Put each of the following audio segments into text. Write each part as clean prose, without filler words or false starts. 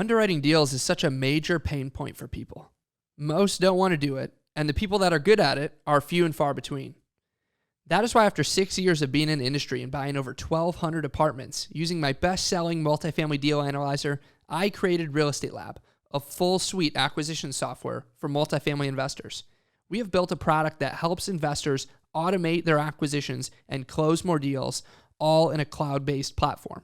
Underwriting deals is such a major pain point for people. Most don't want to do it, and the people that are good at it are few and far between. That is why after 6 years of being in the industry and buying over 1,200 apartments, using my best-selling multifamily deal analyzer, I created Real Estate Lab, a full suite acquisition software for multifamily investors. We have built a product that helps investors automate their acquisitions and close more deals, all in a cloud-based platform.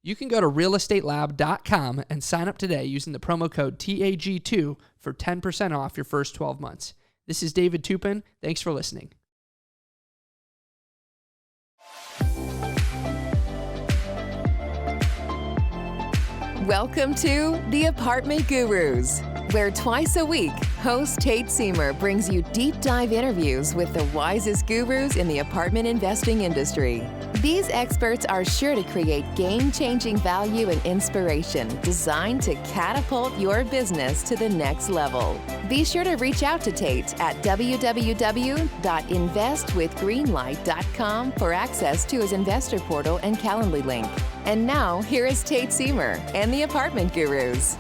You can go to realestatelab.com and sign up today using the promo code TAG2 for 10% off your first 12 months. This is David Tupin. Thanks for listening. Welcome to The Apartment Gurus, where twice a week, host Tate Siemer brings you deep dive interviews with the wisest gurus in the apartment investing industry. These experts are sure to create game-changing value and inspiration designed to catapult your business to the next level. Be sure to reach out to Tate at www.investwithgreenlight.com for access to his investor portal and Calendly link. And now, here is Tate Siemer and the Apartment Gurus.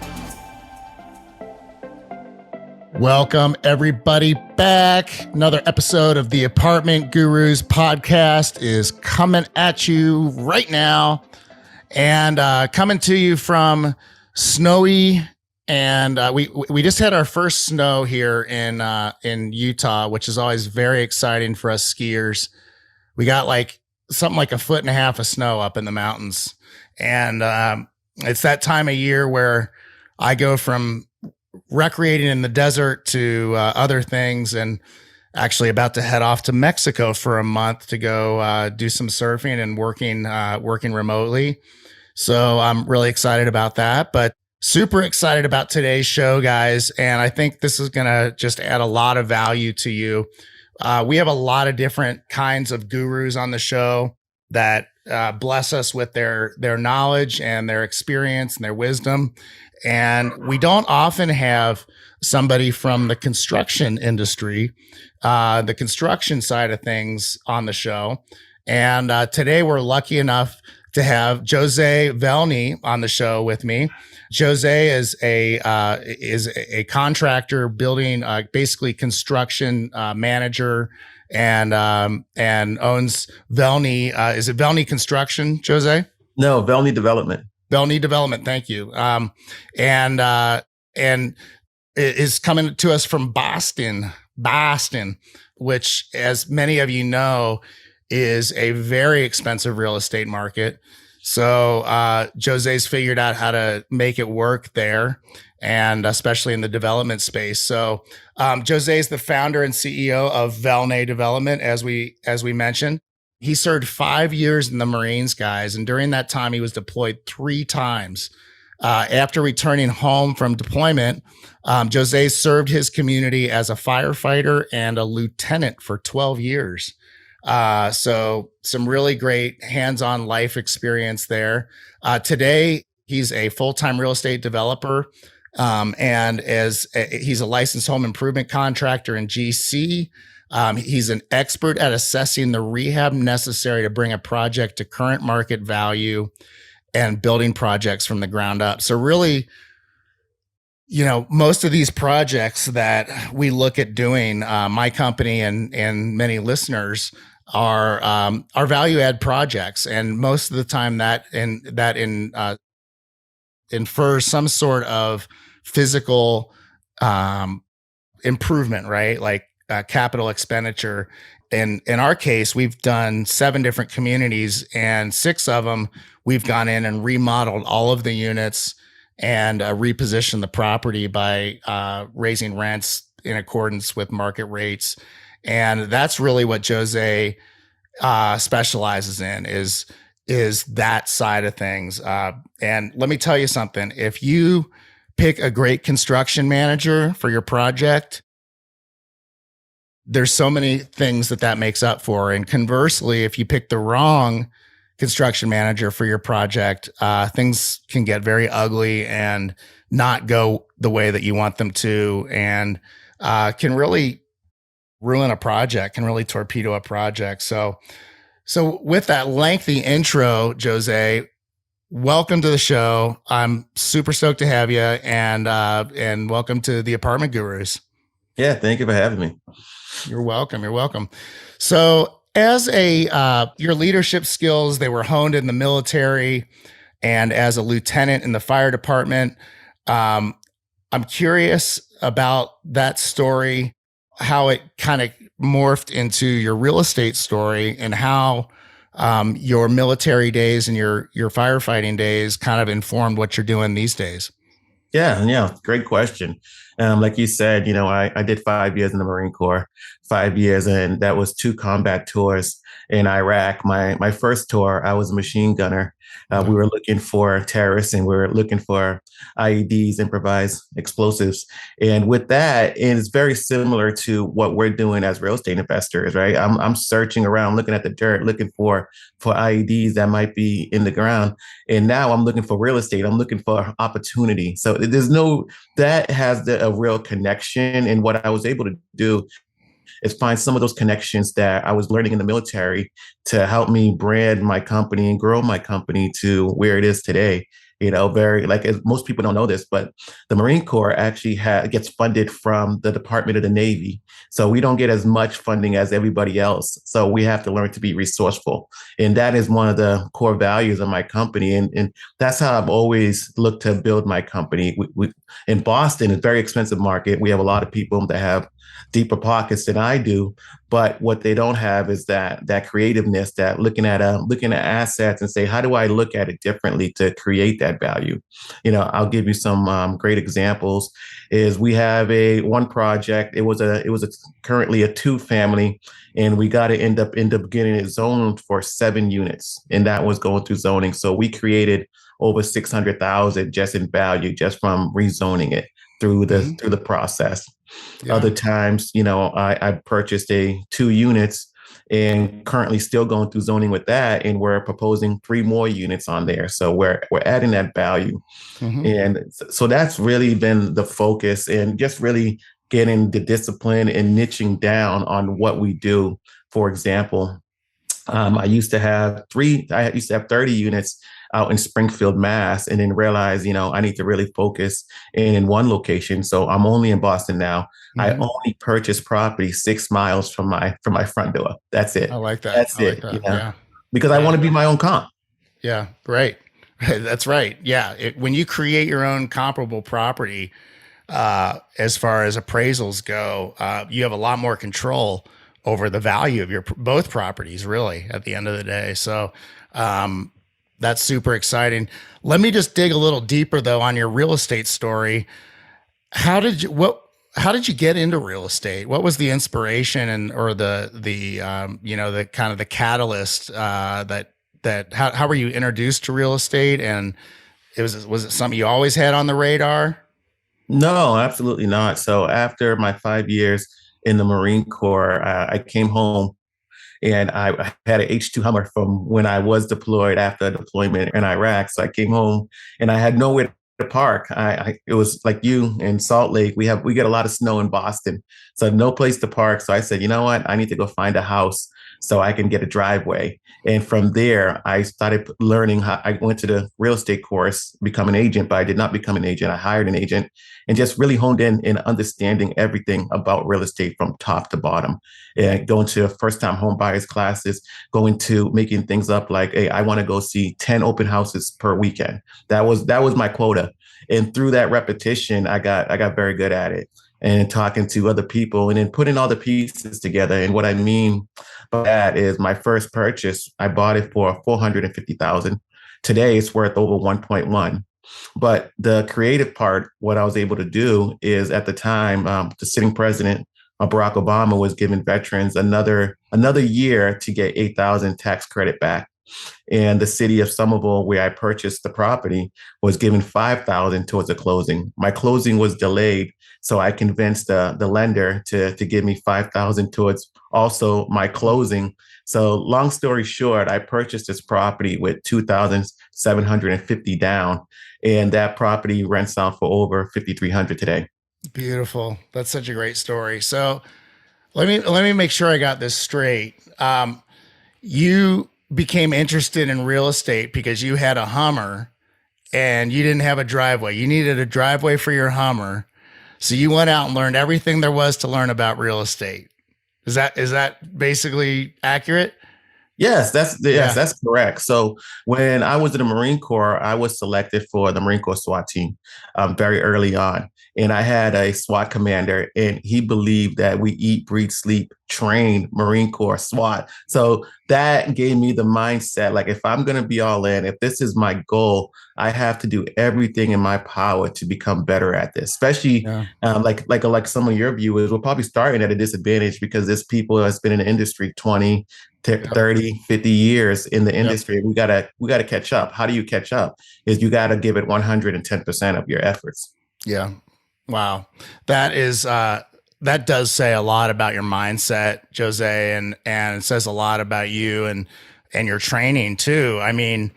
Welcome, everybody, back. Another episode of the Apartment Gurus podcast is coming at you right now, and coming to you from snowy. And we just had our first snow here in Utah, which is always very exciting for us skiers. We got like something like 1.5 feet of snow up in the mountains, and it's that time of year where I go from recreating in the desert to other things, and actually about to head off to Mexico for a month to go do some surfing and working remotely. So I'm really excited about that, but super excited about today's show, guys. And I think this is going to just add a lot of value to you. We have a lot of different kinds of gurus on the show that bless us with their knowledge and their experience and their wisdom. And we don't often have somebody from the construction industry, the construction side of things on the show. And today we're lucky enough to have Josu'e Velney on the show with me. Josu'e is a contractor, building basically construction manager, and owns Velney. Is it Velney Construction, Josu'e? No, Velney Development. Velney Development, thank you. And is coming to us from Boston, which, as many of you know, is a very expensive real estate market. So Josu'e's figured out how to make it work there, and especially in the development space. So Josu'e is the founder and CEO of Velney Development, as we mentioned. He served 5 years in the Marines, guys, and during that time, he was deployed 3 times. After returning home from deployment, Josu'e served his community as a firefighter and a lieutenant for 12 years. So some really great hands-on life experience there. Today, he's a full-time real estate developer, and he's a licensed home improvement contractor in GC. He's an expert at assessing the rehab necessary to bring a project to current market value and building projects from the ground up. So really, most of these projects that we look at doing, my company and many listeners are value add projects. And most of the time that infers some sort of physical improvement, right? Like capital expenditure. And in our case, we've done 7 different communities, and 6 of them, we've gone in and remodeled all of the units and repositioned the property by raising rents in accordance with market rates. And that's really what Josu'e specializes in, is that side of things. And let me tell you something, if you pick a great construction manager for your project, there's so many things that makes up for. And conversely, if you pick the wrong construction manager for your project, things can get very ugly and not go the way that you want them to, and can really ruin a project, can really torpedo a project. So with that lengthy intro, Josu'e, welcome to the show. I'm super stoked to have you, and welcome to the Apartment Gurus. Yeah, thank you for having me. You're welcome. You're welcome. So, as your leadership skills, they were honed in the military, and as a lieutenant in the fire department. I'm curious about that story, how it kind of morphed into your real estate story, and how your military days and your firefighting days kind of informed what you're doing these days. Yeah, great question. Like you said, I did 5 years in the Marine Corps, 5 years, and that was 2 combat tours in Iraq. My first tour, I was a machine gunner. We were looking for terrorists, and we were looking for IEDs, improvised explosives. And with that, it's very similar to what we're doing as real estate investors, right? I'm searching around, looking at the dirt, looking for IEDs that might be in the ground. And now I'm looking for real estate. I'm looking for opportunity. So that has a real connection. And what I was able to do is find some of those connections that I was learning in the military to help me brand my company and grow my company to where it is today. Most people don't know this, but the Marine Corps actually gets funded from the Department of the Navy. So we don't get as much funding as everybody else. So we have to learn to be resourceful. And that is one of the core values of my company. And that's how I've always looked to build my company. In Boston, it's a very expensive market. We have a lot of people that have deeper pockets than I do, but what they don't have is that creativeness, that looking at assets and say, how do I look at it differently to create that value? I'll give you some great examples. Is we have one project. It was currently a 2-family, and we got to end up getting it zoned for 7 units, and that was going through zoning. So we created over 600,000 just in value just from rezoning it through the process. Yeah. Other times, I purchased 2 units and currently still going through zoning with that. And we're proposing 3 more units on there. So we're adding that value. Mm-hmm. And so that's really been the focus, and just really getting the discipline and niching down on what we do. For example, I used to have 30 units out in Springfield, Mass, and then realize, I need to really focus in one location. So I'm only in Boston now. Mm-hmm. I only purchase property 6 miles from my front door. That's it. I like that. That's it. Like that. Yeah. Because I want to be my own comp. Yeah. Right. That's right. Yeah. When you create your own comparable property, as far as appraisals go, you have a lot more control over the value of your both properties, really, at the end of the day. So, that's super exciting. Let me just dig a little deeper though on your real estate story. How did you get into real estate? What was the inspiration or the kind of the catalyst how were you introduced to real estate? And was it something you always had on the radar? No, absolutely not. So after my 5 years in the Marine Corps, I came home. And I had an H2 Hummer from when I was deployed after a deployment in Iraq. So I came home and I had nowhere to park. It was like you in Salt Lake. We get a lot of snow in Boston, so no place to park. So I said, you know what? I need to go find a house so I can get a driveway. And from there, I started learning how. I went to the real estate course, become an agent, but I did not become an agent. I hired an agent and just really honed in understanding everything about real estate from top to bottom. And going to first-time home buyers classes, going to making things up like, hey, I want to go see 10 open houses per weekend. That was my quota. And through that repetition, I got very good at it. And talking to other people and then putting all the pieces together. And what I mean by that is my first purchase, I bought it for $450,000. Today it's worth over 1.1. But the creative part, what I was able to do is at the time, the sitting president, Barack Obama, was giving veterans another year to get $8,000 tax credit back. And the city of Somerville, where I purchased the property, was given $5,000 towards the closing. My closing was delayed, so I convinced the lender to give me $5,000 towards also my closing. So long story short, I purchased this property with $2,750 down, and that property rents out for over $5,300 today. Beautiful. That's such a great story. So let me make sure I got this straight. became interested in real estate because you had a Hummer and you didn't have a driveway. You needed a driveway for your Hummer. So you went out and learned everything there was to learn about real estate. Is that basically accurate? Yes, that's correct. So when I was in the Marine Corps, I was selected for the Marine Corps SWAT team very early on. And I had a SWAT commander, and he believed that we eat, breathe, sleep, train Marine Corps SWAT. So that gave me the mindset, like, if I'm going to be all in, if this is my goal, I have to do everything in my power to become better at this, especially like some of your viewers will probably starting at a disadvantage because there's people that's been in the industry 20, 30, 50 years in the industry. We gotta catch up. How do you catch up? Is you got to give it 110% of your efforts. Yeah. Wow. That is, that does say a lot about your mindset, Jose, and it says a lot about you and your training too. I mean,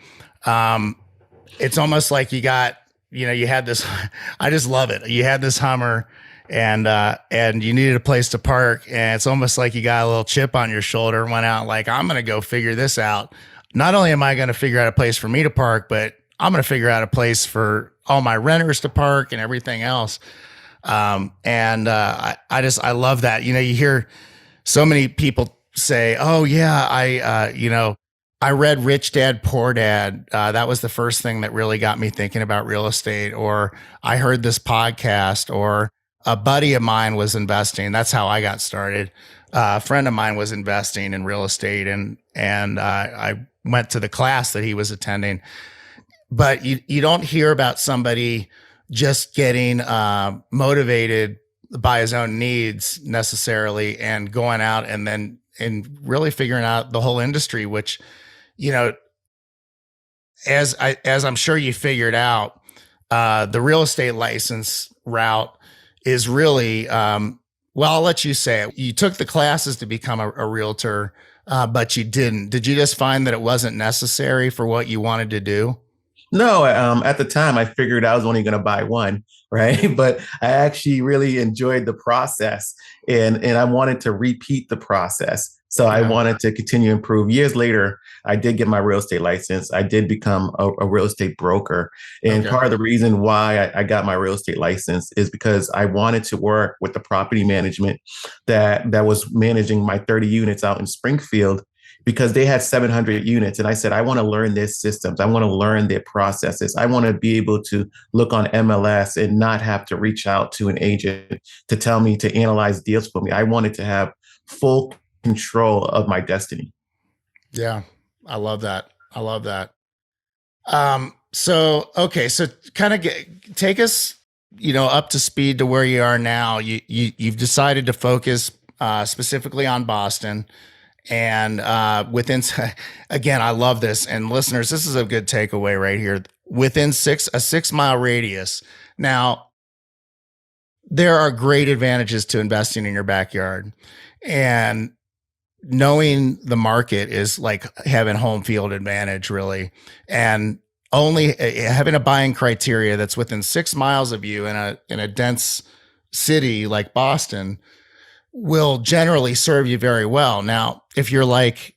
it's almost like you got, you had this, I just love it. You had this Hummer and you needed a place to park, and it's almost like you got a little chip on your shoulder and went out like, I'm going to go figure this out. Not only am I going to figure out a place for me to park, but I'm going to figure out a place for all my renters to park and everything else. I love that. You hear so many people say, oh yeah, I read Rich Dad, Poor Dad. That was the first thing that really got me thinking about real estate, or I heard this podcast, or a buddy of mine was investing. That's how I got started. A friend of mine was investing in real estate, and I went to the class that he was attending. But you don't hear about somebody just getting motivated by his own needs necessarily and going out and really figuring out the whole industry, which, as I'm sure you figured out, the real estate license route is really, well, I'll let you say it. You took the classes to become a realtor, but you didn't. Did you just find that it wasn't necessary for what you wanted to do? No, at the time I figured I was only going to buy one, right? But I actually really enjoyed the process, and I wanted to repeat the process. So I wanted to continue to improve. Years later, I did get my real estate license. I did become a real estate broker. And part of the reason why I got my real estate license is because I wanted to work with the property management that was managing my 30 units out in Springfield, because they had 700 units. And I said, I want to learn their systems. I want to learn their processes. I want to be able to look on MLS and not have to reach out to an agent to tell me to analyze deals for me. I wanted to have full control of my destiny. Yeah, I love that. So kind of take us, up to speed to where you are now. You've decided to focus specifically on Boston. And again, I love this. And listeners, this is a good takeaway right here. Within a 6-mile radius. Now, there are great advantages to investing in your backyard. And knowing the market is like having home field advantage, really. And only having a buying criteria that's within 6 miles of you in a dense city like Boston will generally serve you very well. Now, if you're like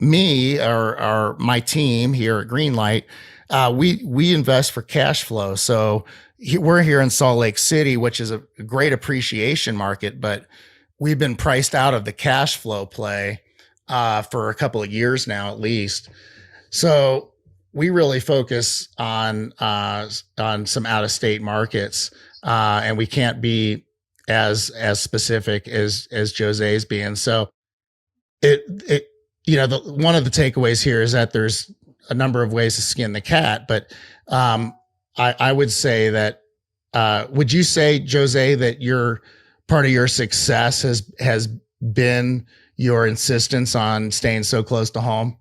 me or my team here at Greenlight, we invest for cash flow. So we're here in Salt Lake City, which is a great appreciation market, but we've been priced out of the cash flow play for a couple of years now, at least. So we really focus on some out-of-state markets, and we can't be as specific as Jose's being. So one of the takeaways here is that there's a number of ways to skin the cat, but I would say that would you say, Jose, that part of your success has been your insistence on staying so close to home?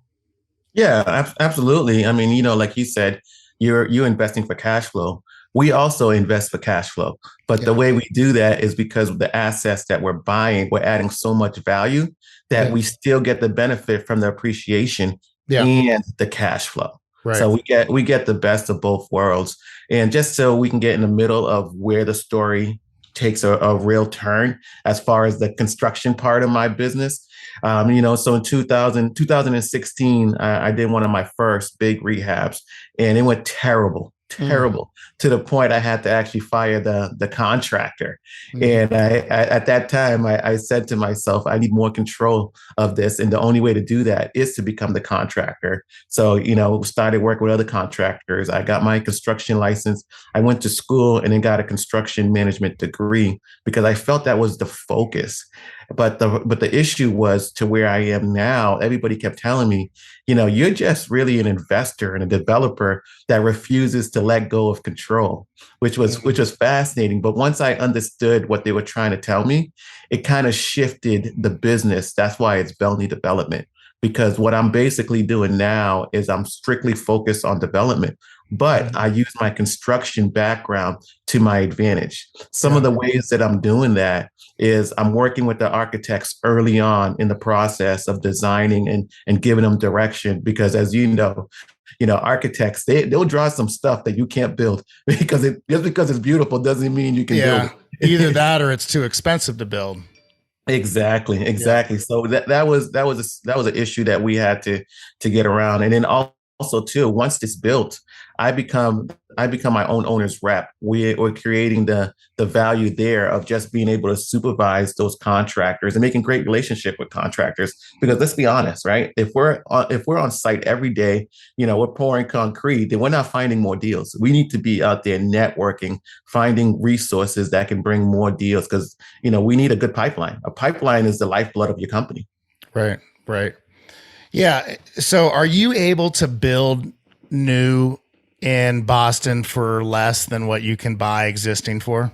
Yeah, absolutely. I mean, like you said, you're investing for cash flow. We also invest for cash flow. But the way we do that is because of the assets that we're buying, we're adding so much value that we still get the benefit from the appreciation and the cash flow. Right. So we get the best of both worlds. And just so we can get in the middle of where the story takes a real turn as far as the construction part of my business. So in 2016, I did one of my first big rehabs, and it went terrible to the point I had to actually fire the contractor. And at that time, I said to myself, I need more control of this. And the only way to do that is to become the contractor. So, started working with other contractors. I got my construction license. I went to school and then got a construction management degree because I felt that was the focus. But the issue was to where I am now. Everybody kept telling me, you're just really an investor and a developer that refuses to let go of control, which was fascinating. But once I understood what they were trying to tell me, it kind of shifted the business. That's why it's Velney Development, because what I'm basically doing now is I'm strictly focused on development, but I use my construction background to my advantage. Some of the ways that I'm doing that is I'm working with the architects early on in the process of designing and giving them direction, because as architects, they'll draw some stuff that you can't build because just because it's beautiful doesn't mean you can build it. Either that or it's too expensive to build. Exactly. Yeah. So that was an issue that we had to get around. And then also too, once it's built, I become my own owner's rep. We're creating the value there of just being able to supervise those contractors and making great relationship with contractors. Because let's be honest, right? If we're on site every day, we're pouring concrete, then we're not finding more deals. We need to be out there networking, finding resources that can bring more deals, because we need a good pipeline. A pipeline is the lifeblood of your company. Right. Yeah. So are you able to build new in Boston for less than what you can buy existing for?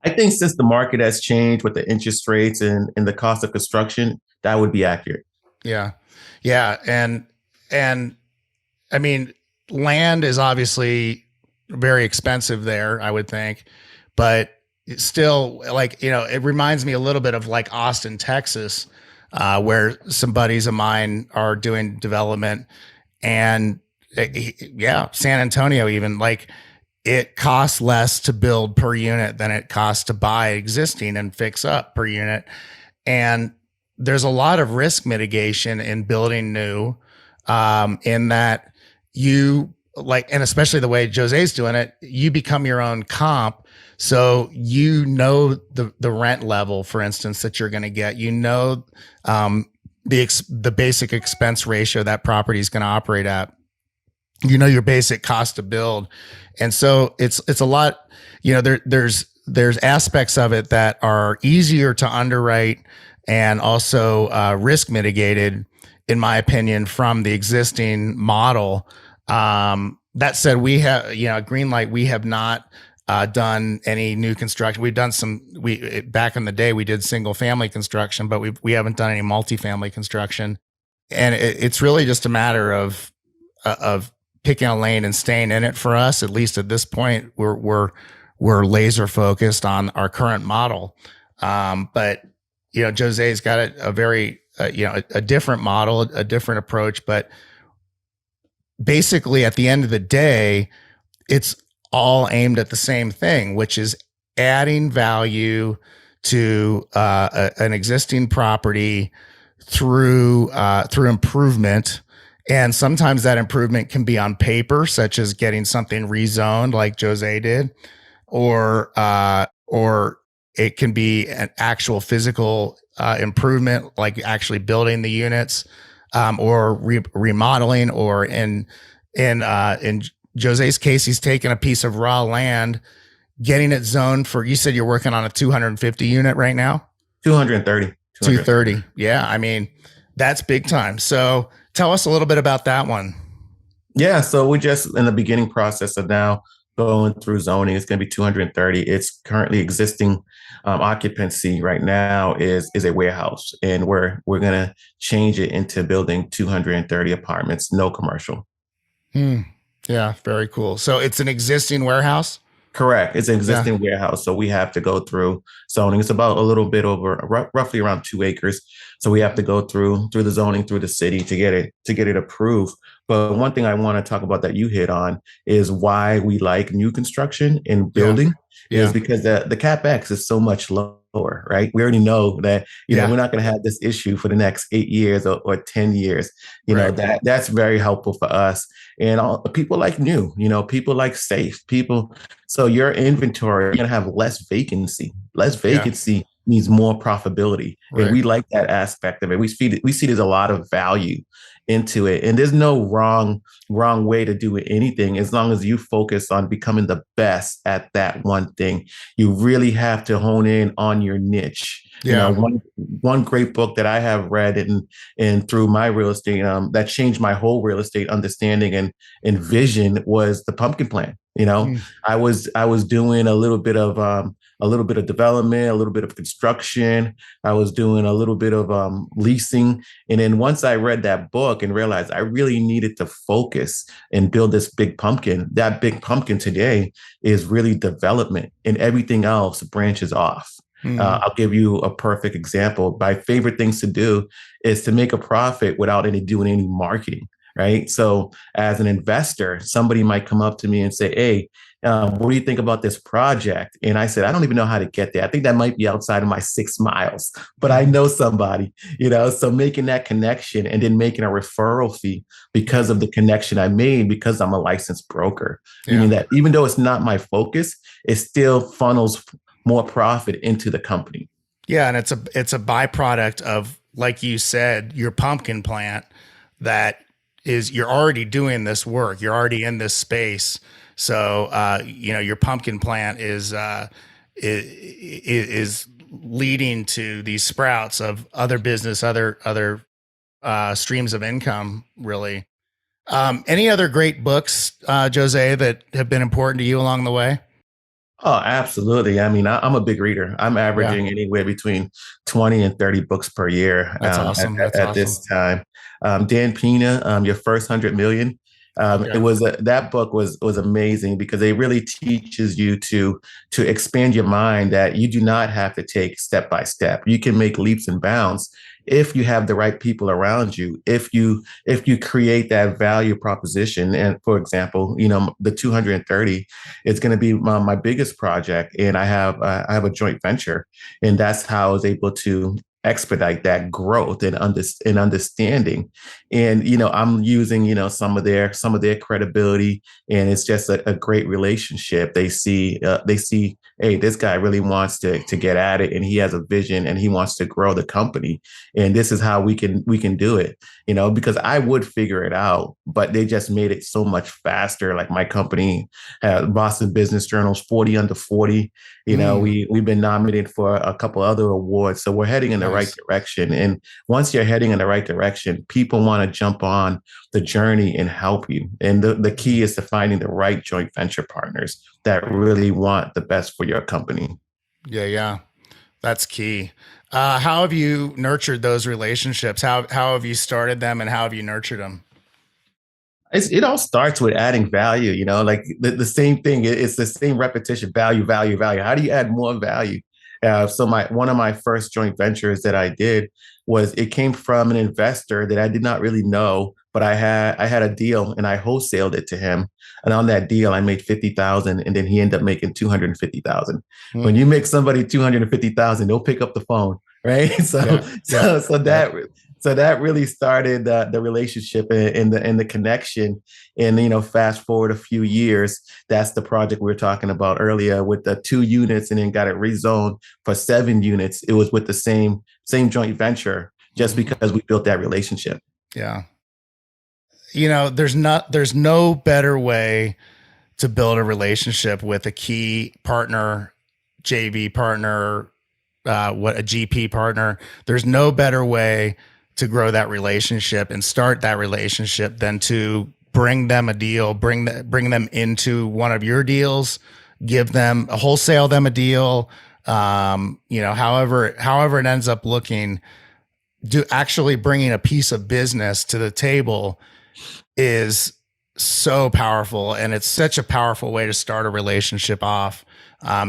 I think since the market has changed with the interest rates and the cost of construction, that would be accurate. Yeah. And I mean, land is obviously very expensive there, I would think, but it's still it reminds me a little bit of like Austin, Texas, where some buddies of mine are doing development, and San Antonio, even, like, it costs less to build per unit than it costs to buy existing and fix up per unit. And there's a lot of risk mitigation in building new, in that you and especially the way Josue's doing it, you become your own comp. So the rent level, for instance, that you're going to get, the basic expense ratio that property is going to operate at. Your basic cost to build. And so it's a lot, there's aspects of it that are easier to underwrite and also risk mitigated, in my opinion, from the existing model. That said, we have, at Greenlight, we have not done any new construction. We've done back in the day, we did single family construction, but we haven't done any multifamily construction. And it's really just a matter of picking a lane and staying in it. For us, at least at this point, we're laser focused on our current model. But Josue's got a very a different model, a different approach. But basically, at the end of the day, it's all aimed at the same thing, which is adding value to an existing property through improvement. And sometimes that improvement can be on paper, such as getting something rezoned like Josu'e did, or it can be an actual physical improvement, like actually building the units, or remodeling, or in Josue's case, he's taken a piece of raw land, getting it zoned for, you said you're working on a 250 unit right now? 230. 230. Yeah. I mean, that's big time. So tell us a little bit about that one. Yeah. So we're just in the beginning process of now going through zoning. It's going to be 230. It's currently existing occupancy right now is a warehouse, and we're going to change it into building 230 apartments, no commercial. Yeah. Very cool. So it's an existing warehouse? Correct. It's an Yeah. existing warehouse, so we have to go through zoning. It's about a little bit over, roughly around 2 acres. So we have to go through the zoning through the city to get it approved. But one thing I want to talk about that you hit on is why we like new construction and Yeah. building is Yeah. because the capex is so much lower, right? We already know that we're not going to have this issue for the next 8 years or 10 years. Right. That's very helpful for us. And people like new, people like safe people. So your inventory, you're gonna have less vacancy. Less Yeah. vacancy means more profitability, and Right. we like that aspect of it. We see there's a lot of value into it, and there's no wrong way to do anything as long as you focus on becoming the best at that one thing. You really have to hone in on your niche. Yeah. One great book that I have read and through my real estate that changed my whole real estate understanding and vision was The Pumpkin Plan. I was doing a little bit of development, a little bit of construction. I was doing a little bit of leasing, and then once I read that book and realized I really needed to focus and build this big pumpkin. That big pumpkin today is really development, and everything else branches off. I'll give you a perfect example. My favorite things to do is to make a profit without doing any marketing. Right. So as an investor, somebody might come up to me and say, hey, what do you think about this project? And I said, I don't even know how to get there. I think that might be outside of my 6 miles, but I know somebody, so making that connection and then making a referral fee because of the connection I made, because I'm a licensed broker, meaning that even though it's not my focus, it still funnels more profit into the company. Yeah. And it's a byproduct of, like you said, your pumpkin plant that is you're already doing this work. You're already in this space. So, your pumpkin plant is leading to these sprouts of other business, other streams of income, really. Any other great books, Jose, that have been important to you along the way? Oh, absolutely. I mean, I'm a big reader. I'm averaging anywhere between 20 and 30 books per year. That's awesome. At this time. Dan Pena, Your First 100 Million. That book was amazing because it really teaches you to expand your mind, that you do not have to take step by step. You can make leaps and bounds if you have the right people around you, if you create that value proposition. And for example, the 230 is going to be my biggest project, and I have a joint venture, and that's how I was able to expedite that growth and understanding. And I'm using some of their credibility, and it's just a great relationship. They see hey, this guy really wants to get at it, and he has a vision, and he wants to grow the company, and this is how we can do it. Because I would figure it out, but they just made it so much faster. Like my company, Boston Business Journal's 40 under 40. We've been nominated for a couple other awards, so we're heading in the right direction. And once you're heading in the right direction, people want to jump on the journey and help you. And the key is to finding the right joint venture partners that really want the best for your company. Yeah. That's key. How have you nurtured those relationships? How have you started them, and how have you nurtured them? It all starts with adding value, like the same thing. It's the same repetition, value. How do you add more value? So one of my first joint ventures that I did it came from an investor that I did not really know, but I had a deal and I wholesaled it to him. And on that deal, I made 50,000, and then he ended up making 250,000. When you make somebody 250,000, they'll pick up the phone, right? So that really started the relationship and the connection. And fast forward a few years, that's the project we were talking about earlier with the 2 units, and then got it rezoned for 7 units. It was with the same joint venture, just because we built that relationship. Yeah. There's no better way to build a relationship with a key partner, JV partner, a GP partner. There's no better way to grow that relationship and start that relationship than to bring them a deal, bring them into one of your deals, wholesale them a deal. However it ends up looking, actually bringing a piece of business to the table is so powerful, and it's such a powerful way to start a relationship off,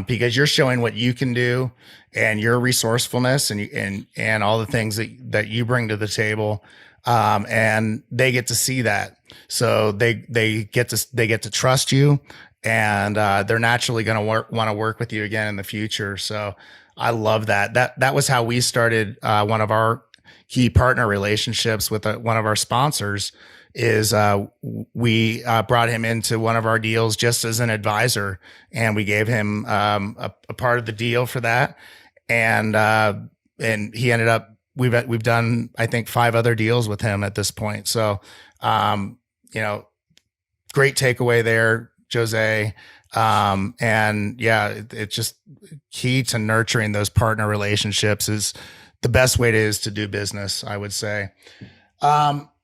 because you're showing what you can do and your resourcefulness and all the things that you bring to the table, and they get to see that, so they get to trust you, and they're naturally going to want to work with you again in the future. So I love that. That was how we started one of our key partner relationships with one of our sponsors. Is we brought him into one of our deals just as an advisor, and we gave him a part of the deal for that, and he ended up we've done, I think, 5 other deals with him at this point. So great takeaway there, Jose. And yeah, it's just key to nurturing those partner relationships is the best way to do business, I would say.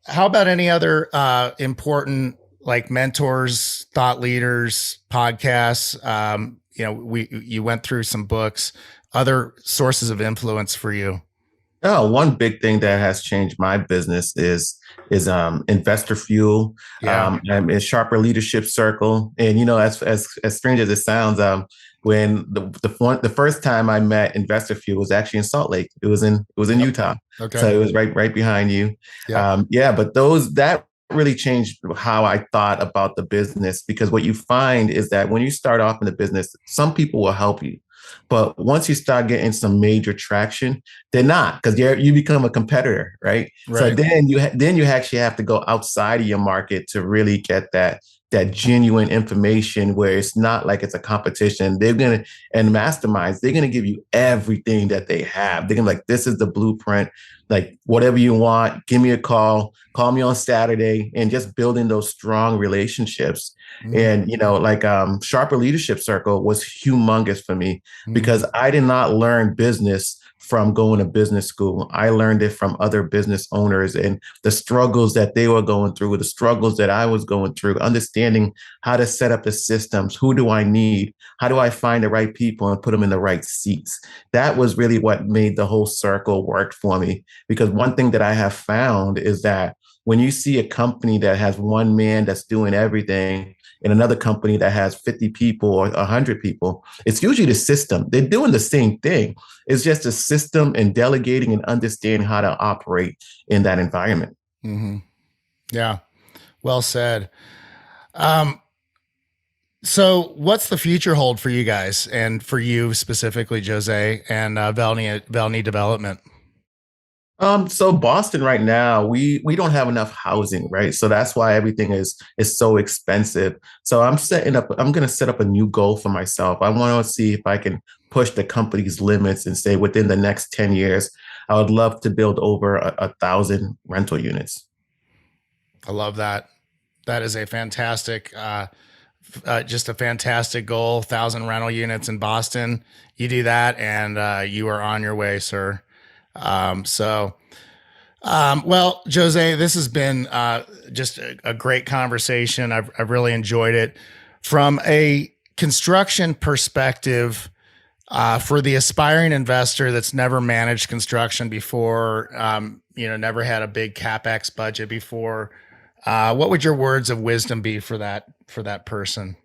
How about any other important like mentors, thought leaders, podcasts? You went through some books, other sources of influence for you. Oh, one big thing that has changed my business is Investor Fuel, and Sharper Leadership Circle. And as strange as it sounds, when the first time I met Investor Fuel was actually in Salt Lake. It was in Utah. Okay. So it was right behind you. Yeah. But that really changed how I thought about the business, because what you find is that when you start off in the business, some people will help you. But once you start getting some major traction, they're not, because you become a competitor, right? So then you actually have to go outside of your market to really get that genuine information, where it's not like it's a competition. And masterminds, they're gonna give you everything that they have. They're gonna be like, this is the blueprint, like whatever you want, give me a call me on Saturday, and just building those strong relationships. And Sharper Leadership Circle was humongous for me, because I did not learn business from going to business school. I learned it from other business owners and the struggles that they were going through, the struggles that I was going through, understanding how to set up the systems. Who do I need? How do I find the right people and put them in the right seats? That was really what made the whole circle work for me. Because one thing that I have found is that when you see a company that has one man that's doing everything, and another company that has 50 people or 100 people, it's usually the system. They're doing the same thing. It's just a system and delegating and understanding how to operate in that environment. Mm-hmm. Yeah, well said. So what's the future hold for you guys, and for you specifically, Jose, and Velney Development? So Boston right now, we don't have enough housing, right? So that's why everything is so expensive. So I'm going to set up a new goal for myself. I want to see if I can push the company's limits and say within the next 10 years, I would love to build over 1,000 rental units. I love that. That is a fantastic, just a fantastic goal. 1,000 rental units in Boston. You do that, and you are on your way, sir. Well, Jose, this has been just a great conversation. I've really enjoyed it. From a construction perspective, for the aspiring investor that's never managed construction before, never had a big CapEx budget before, what would your words of wisdom be for that person?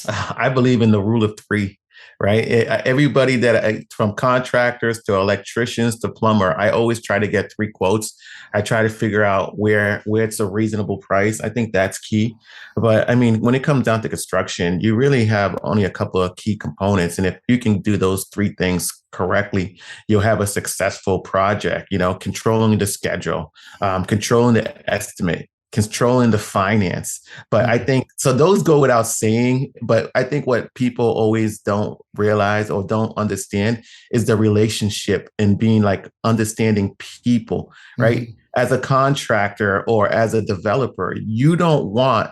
I believe in the rule of 3. Right. Everybody from contractors to electricians to plumber, I always try to get 3 quotes. I try to figure out where it's a reasonable price. I think that's key. But I mean, when it comes down to construction, you really have only a couple of key components. And if you can do those 3 things correctly, you'll have a successful project, controlling the schedule, controlling the estimate, controlling the finance. But I think, so those go without saying, but I think what people always don't realize or don't understand is the relationship and being like understanding people, right? Mm-hmm. As a contractor or as a developer, you don't want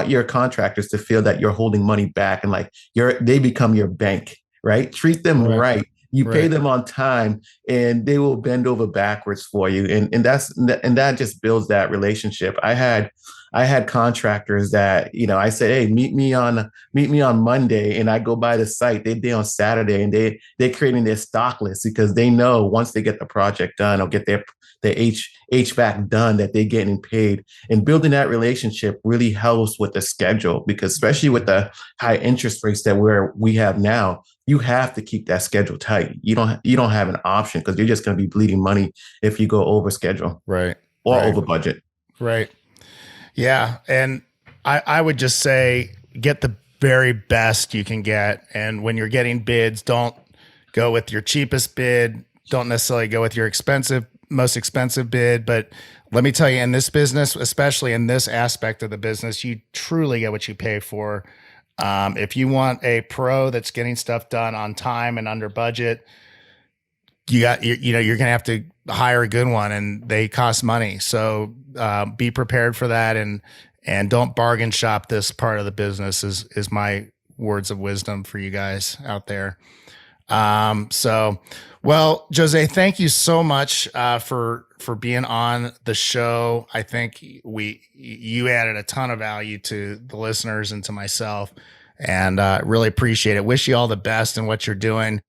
your contractors to feel that you're holding money back and like they become your bank, right? Treat them right. You pay them on time, and they will bend over backwards for you, and that just builds that relationship. I had I had contractors that, I said, hey, meet me on Monday, and I go by the site. They're there on Saturday, and they're creating their stock list because they know once they get the project done or get their HVAC done that they're getting paid. And building that relationship really helps with the schedule, because especially with the high interest rates that we have now, you have to keep that schedule tight. You don't have an option, because you're just going to be bleeding money if you go over schedule, right, or over budget. Right. Yeah. And I would just say get the very best you can get. And when you're getting bids, don't go with your cheapest bid. Don't necessarily go with your most expensive bid. But let me tell you, in this business, especially in this aspect of the business, you truly get what you pay for. If you want a pro that's getting stuff done on time and under budget, you're going to have to hire a good one, and they cost money. So be prepared for that, and don't bargain shop this part of the business is my words of wisdom for you guys out there. Well, Jose, thank you so much for being on the show. I think you added a ton of value to the listeners and to myself, and really appreciate it. Wish you all the best in what you're doing.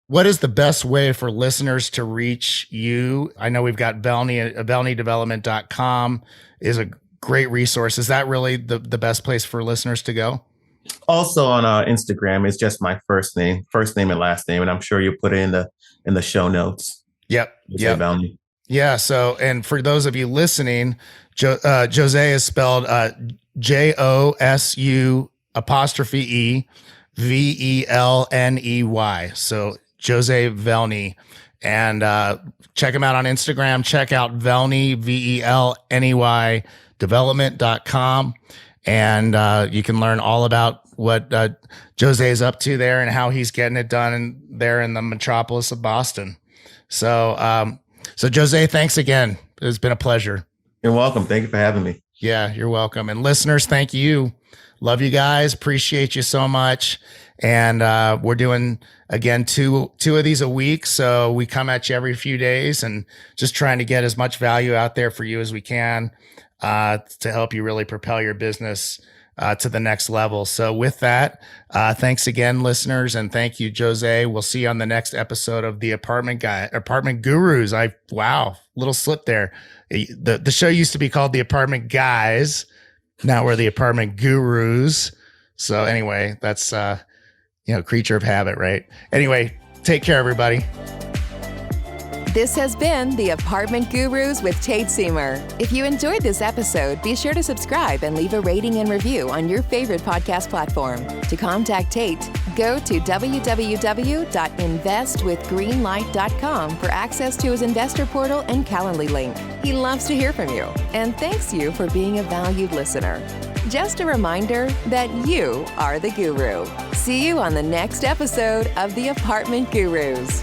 What is the best way for listeners to reach you? I know we've got Velney, VelneyDevelopment.com is a great resource. Is that really the best place for listeners to go? Also on Instagram, it's just my first name and last name, and I'm sure you put it in the show notes. Yep. Velney. Yeah. So, and for those of you listening, Jose is spelled JOSUE apostrophe VELNEY. So Josu'e Velney, and check him out on Instagram. Check out Velney, VELNEY development.com. And you can learn all about what Jose is up to there and how he's getting it done there in the metropolis of Boston. So Jose, thanks again. It's been a pleasure. You're welcome. Thank you for having me. Yeah, you're welcome. And listeners, thank you. Love you guys. Appreciate you so much. And we're doing, again, two of these a week. So we come at you every few days and just trying to get as much value out there for you as we can to help you really propel your business to the next level. So with that, thanks again, listeners. And thank you, Jose. We'll see you on the next episode of the Apartment Gurus. Little slip there. The show used to be called the Apartment Guys. Now we're the Apartment Gurus. So anyway, that's, creature of habit, right? Anyway, take care, everybody. This has been the Apartment Gurus with Tate Siemer. If you enjoyed this episode, be sure to subscribe and leave a rating and review on your favorite podcast platform. To contact Tate, go to www.investwithgreenlight.com for access to his investor portal and Calendly link. He loves to hear from you and thanks you for being a valued listener. Just a reminder that you are the guru. See you on the next episode of the Apartment Gurus.